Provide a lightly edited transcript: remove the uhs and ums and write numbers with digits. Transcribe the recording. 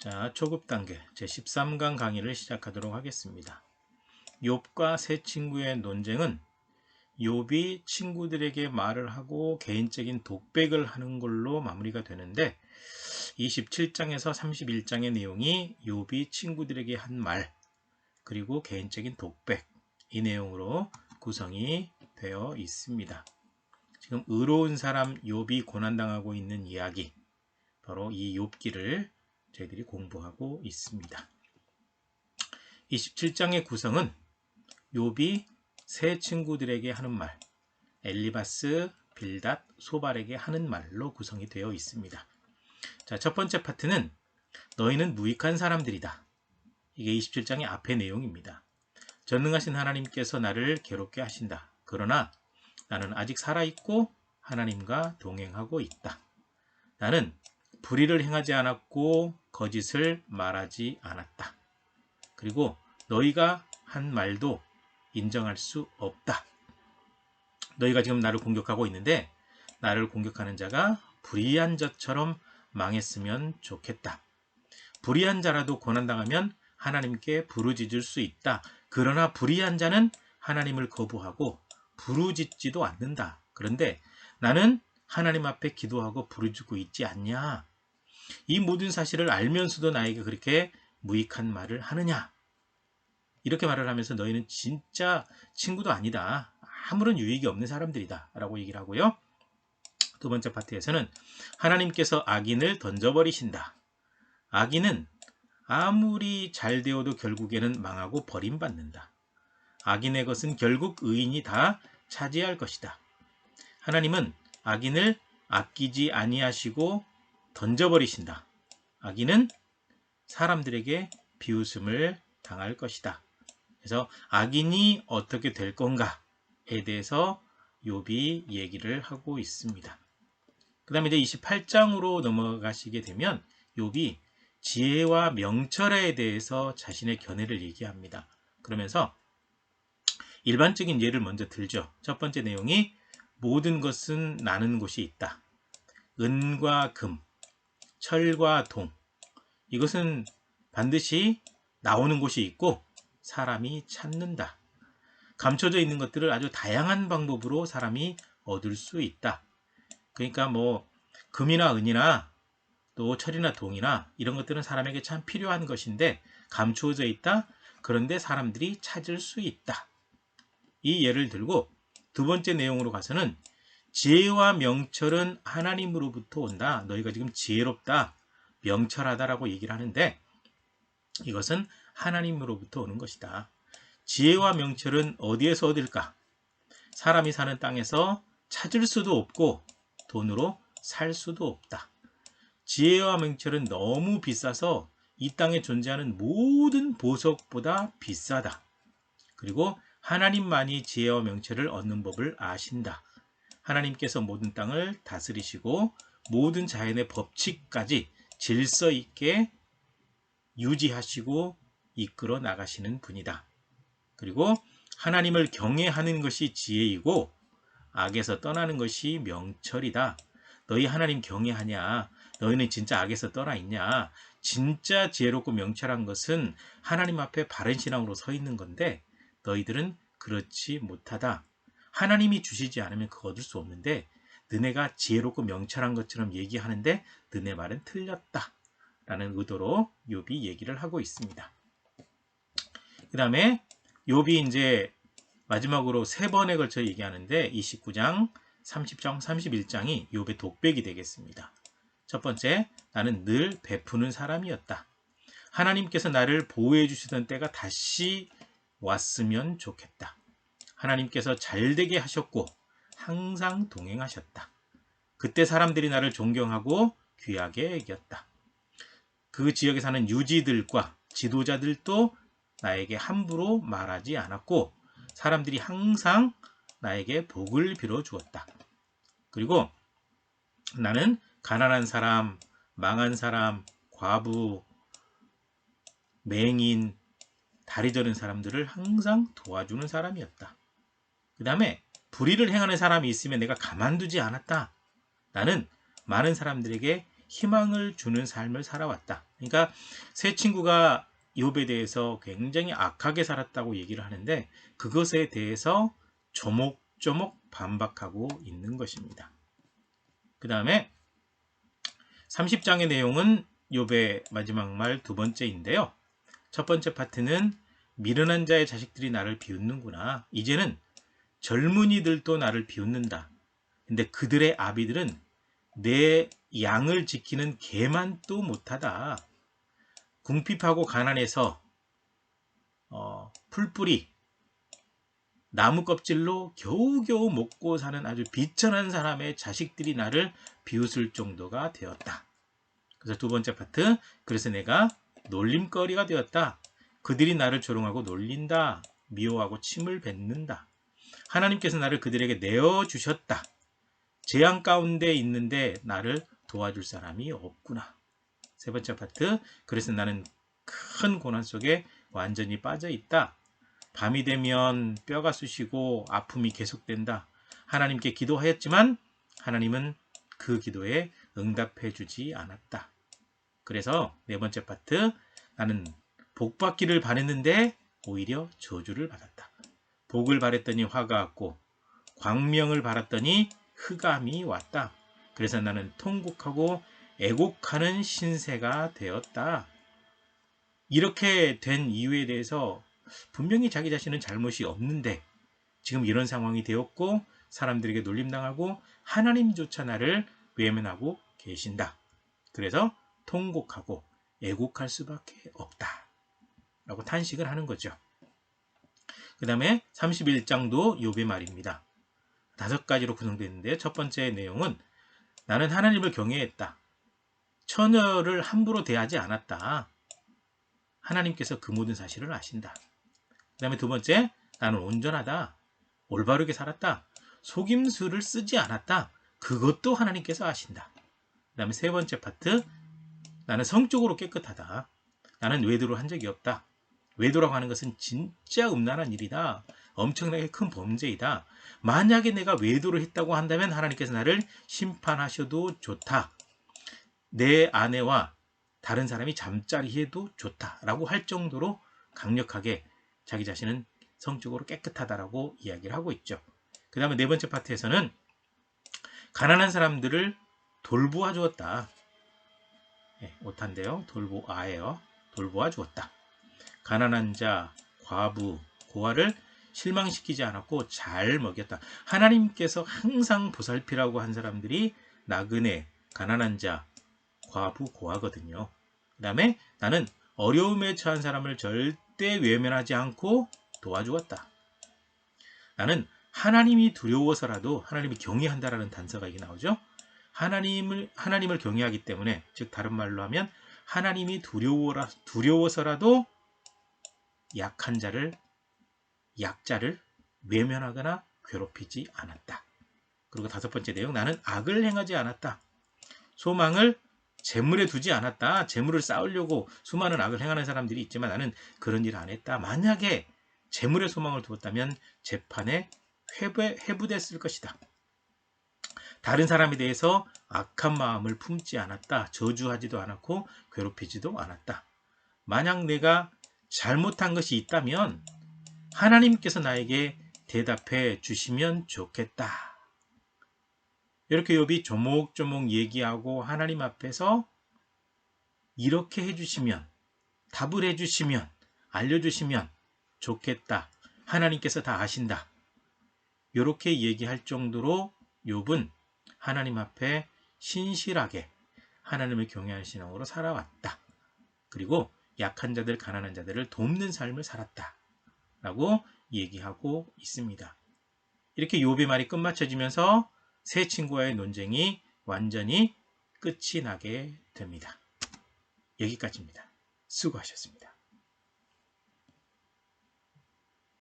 자, 초급 단계 제13강 강의를 시작하도록 하겠습니다. 욥과 세 친구의 논쟁은 욥이 친구들에게 말을 하고 개인적인 독백을 하는 걸로 마무리가 되는데 27장에서 31장의 내용이 욥이 친구들에게 한 말 그리고 개인적인 독백 이 내용으로 구성이 되어 있습니다. 지금 의로운 사람 욥이 고난당하고 있는 이야기 바로 이 욥기를 저희들이 공부하고 있습니다. 27장의 구성은 욥이 세 친구들에게 하는 말, 엘리바스, 빌닷, 소발에게 하는 말로 구성이 되어 있습니다. 자, 첫 번째 파트는 너희는 무익한 사람들이다. 이게 27장의 앞의 내용입니다. 전능하신 하나님께서 나를 괴롭게 하신다. 그러나 나는 아직 살아있고 하나님과 동행하고 있다. 나는 불의를 행하지 않았고 거짓을 말하지 않았다. 그리고 너희가 한 말도 인정할 수 없다. 너희가 지금 나를 공격하고 있는데 나를 공격하는 자가 불의한 자처럼 망했으면 좋겠다. 불의한 자라도 고난당하면 하나님께 부르짖을 수 있다. 그러나 불의한 자는 하나님을 거부하고 부르짖지도 않는다. 그런데 나는 하나님 앞에 기도하고 부르짖고 있지 않냐? 이 모든 사실을 알면서도 나에게 그렇게 무익한 말을 하느냐? 이렇게 말을 하면서 너희는 진짜 친구도 아니다. 아무런 유익이 없는 사람들이다. 라고 얘기를 하고요. 두 번째 파트에서는 하나님께서 악인을 던져버리신다. 악인은 아무리 잘 되어도 결국에는 망하고 버림받는다. 악인의 것은 결국 의인이 다 차지할 것이다. 하나님은 악인을 아끼지 아니하시고 던져버리신다. 악인은 사람들에게 비웃음을 당할 것이다. 그래서 악인이 어떻게 될 건가에 대해서 욥이 얘기를 하고 있습니다. 그 다음에 이제 28장으로 넘어가시게 되면 욥이 지혜와 명철에 대해서 자신의 견해를 얘기합니다. 그러면서 일반적인 예를 먼저 들죠. 첫 번째 내용이 모든 것은 나는 곳이 있다. 은과 금, 철과 동 이것은 반드시 나오는 곳이 있고 사람이 찾는다. 감춰져 있는 것들을 아주 다양한 방법으로 사람이 얻을 수 있다. 그러니까 뭐 금이나 은이나 또 철이나 동이나 이런 것들은 사람에게 참 필요한 것인데 감추어져 있다. 그런데 사람들이 찾을 수 있다. 이 예를 들고 두 번째 내용으로 가서는 지혜와 명철은 하나님으로부터 온다. 너희가 지금 지혜롭다, 명철하다라고 얘기를 하는데 이것은 하나님으로부터 오는 것이다. 지혜와 명철은 어디에서 얻을까? 사람이 사는 땅에서 찾을 수도 없고 돈으로 살 수도 없다. 지혜와 명철은 너무 비싸서 이 땅에 존재하는 모든 보석보다 비싸다. 그리고 하나님만이 지혜와 명철을 얻는 법을 아신다. 하나님께서 모든 땅을 다스리시고 모든 자연의 법칙까지 질서 있게 유지하시고 이끌어 나가시는 분이다. 그리고 하나님을 경외하는 것이 지혜이고 악에서 떠나는 것이 명철이다. 너희 하나님 경외하냐? 너희는 진짜 악에서 떠나 있냐? 진짜 지혜롭고 명철한 것은 하나님 앞에 바른 신앙으로 서 있는 건데 너희들은 그렇지 못하다. 하나님이 주시지 않으면 그거 얻을 수 없는데 너네가 지혜롭고 명철한 것처럼 얘기하는데 너네 말은 틀렸다. 라는 의도로 욥이 얘기를 하고 있습니다. 그 다음에 욥이 이제 마지막으로 세 번에 걸쳐 얘기하는데 29장, 30장, 31장이 욥의 독백이 되겠습니다. 첫 번째, 나는 늘 베푸는 사람이었다. 하나님께서 나를 보호해 주시던 때가 다시 왔으면 좋겠다. 하나님께서 잘되게 하셨고 항상 동행하셨다. 그때 사람들이 나를 존경하고 귀하게 여겼다. 그 지역에 사는 유지들과 지도자들도 나에게 함부로 말하지 않았고 사람들이 항상 나에게 복을 빌어 주었다. 그리고 나는 가난한 사람, 망한 사람, 과부, 맹인, 다리 저린 사람들을 항상 도와주는 사람이었다. 그 다음에 불의를 행하는 사람이 있으면 내가 가만두지 않았다. 나는 많은 사람들에게 희망을 주는 삶을 살아왔다. 그러니까 세 친구가 욥에 대해서 굉장히 악하게 살았다고 얘기를 하는데 그것에 대해서 조목조목 반박하고 있는 것입니다. 그 다음에 30장의 내용은 욥의 마지막 말 두 번째인데요. 첫 번째 파트는 미련한 자의 자식들이 나를 비웃는구나. 이제는 젊은이들도 나를 비웃는다. 근데 그들의 아비들은 내 양을 지키는 개만도 못하다. 궁핍하고 가난해서 풀뿌리 나무 껍질로 겨우겨우 먹고 사는 아주 비천한 사람의 자식들이 나를 비웃을 정도가 되었다. 그래서 두 번째 파트, 그래서 내가 놀림거리가 되었다. 그들이 나를 조롱하고 놀린다. 미워하고 침을 뱉는다. 하나님께서 나를 그들에게 내어주셨다. 재앙 가운데 있는데 나를 도와줄 사람이 없구나. 세 번째 파트, 그래서 나는 큰 고난 속에 완전히 빠져 있다. 밤이 되면 뼈가 쑤시고 아픔이 계속된다. 하나님께 기도하였지만 하나님은 그 기도에 응답해 주지 않았다. 그래서 네 번째 파트, 나는 복받기를 바랬는데 오히려 저주를 받았다. 복을 바랬더니 화가 왔고 광명을 바랐더니 흑암이 왔다. 그래서 나는 통곡하고 애곡하는 신세가 되었다. 이렇게 된 이유에 대해서 분명히 자기 자신은 잘못이 없는데 지금 이런 상황이 되었고 사람들에게 놀림당하고 하나님조차 나를 외면하고 계신다. 그래서 통곡하고 애곡할 수밖에 없다. 라고 탄식을 하는 거죠. 그 다음에 31장도 욥의 말입니다. 5가지로 구성되어 있는데 첫 번째 내용은 나는 하나님을 경외했다. 처녀를 함부로 대하지 않았다. 하나님께서 그 모든 사실을 아신다. 그 다음에 두 번째, 나는 온전하다. 올바르게 살았다. 속임수를 쓰지 않았다. 그것도 하나님께서 아신다. 그 다음에 세 번째 파트, 나는 성적으로 깨끗하다. 나는 외도를 한 적이 없다. 외도라고 하는 것은 진짜 음란한 일이다. 엄청나게 큰 범죄이다. 만약에 내가 외도를 했다고 한다면 하나님께서 나를 심판하셔도 좋다. 내 아내와 다른 사람이 잠자리 해도 좋다라고 할 정도로 강력하게 자기 자신은 성적으로 깨끗하다라고 이야기를 하고 있죠. 그 다음에 네 번째 파트에서는 가난한 사람들을 돌보아 주었다. 오탄데요. 돌보아예요. 돌보아 주었다. 가난한 자, 과부, 고아를 실망시키지 않았고 잘 먹였다. 하나님께서 항상 보살피라고 한 사람들이 나그네, 가난한 자, 과부, 고아거든요. 그 다음에 나는 어려움에 처한 사람을 절대 외면하지 않고 도와주었다. 나는 하나님이 두려워서라도 하나님이 경외한다라는 단서가 이게 나오죠. 하나님을 경외하기 때문에, 즉 다른 말로 하면 하나님이 두려워서라도 약자를 외면하거나 괴롭히지 않았다. 그리고 다섯 번째 내용, 나는 악을 행하지 않았다. 소망을 재물에 두지 않았다. 재물을 쌓으려고 수많은 악을 행하는 사람들이 있지만 나는 그런 일을 안 했다. 만약에 재물에 소망을 두었다면 재판에 회부됐을 것이다. 다른 사람에 대해서 악한 마음을 품지 않았다. 저주하지도 않았고 괴롭히지도 않았다. 만약 내가 잘못한 것이 있다면 하나님께서 나에게 대답해 주시면 좋겠다. 이렇게 욥이 조목조목 얘기하고 하나님 앞에서 이렇게 해주시면, 답을 해주시면, 알려주시면 좋겠다. 하나님께서 다 아신다. 이렇게 얘기할 정도로 욥은 하나님 앞에 신실하게 하나님을 경외하는 신앙으로 살아왔다. 그리고 약한 자들, 가난한 자들을 돕는 삶을 살았다. 라고 얘기하고 있습니다. 이렇게 욥의 말이 끝마쳐지면서 세 친구와의 논쟁이 완전히 끝이 나게 됩니다. 여기까지입니다. 수고하셨습니다.